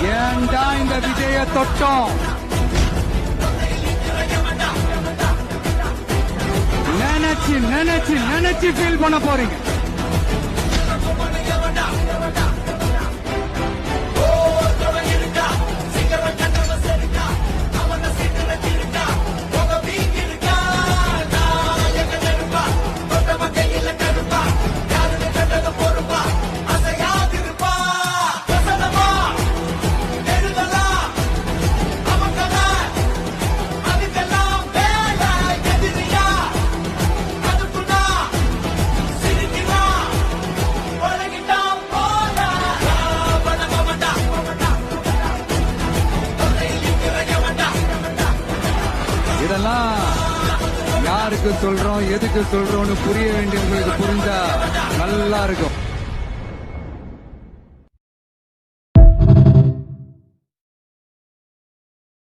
ஏன்டா இந்த விஜய தொட்டோம்? நினைச்சு நினைச்சு நினைச்சு ஃபீல் பண்ண போறீங்க. இதெல்லாம் யாருக்கு சொல்றோம், எதுக்கு சொல்றோம்னு புரிய வேண்டியவங்களுக்கு புரிஞ்சா நல்லா இருக்கும்.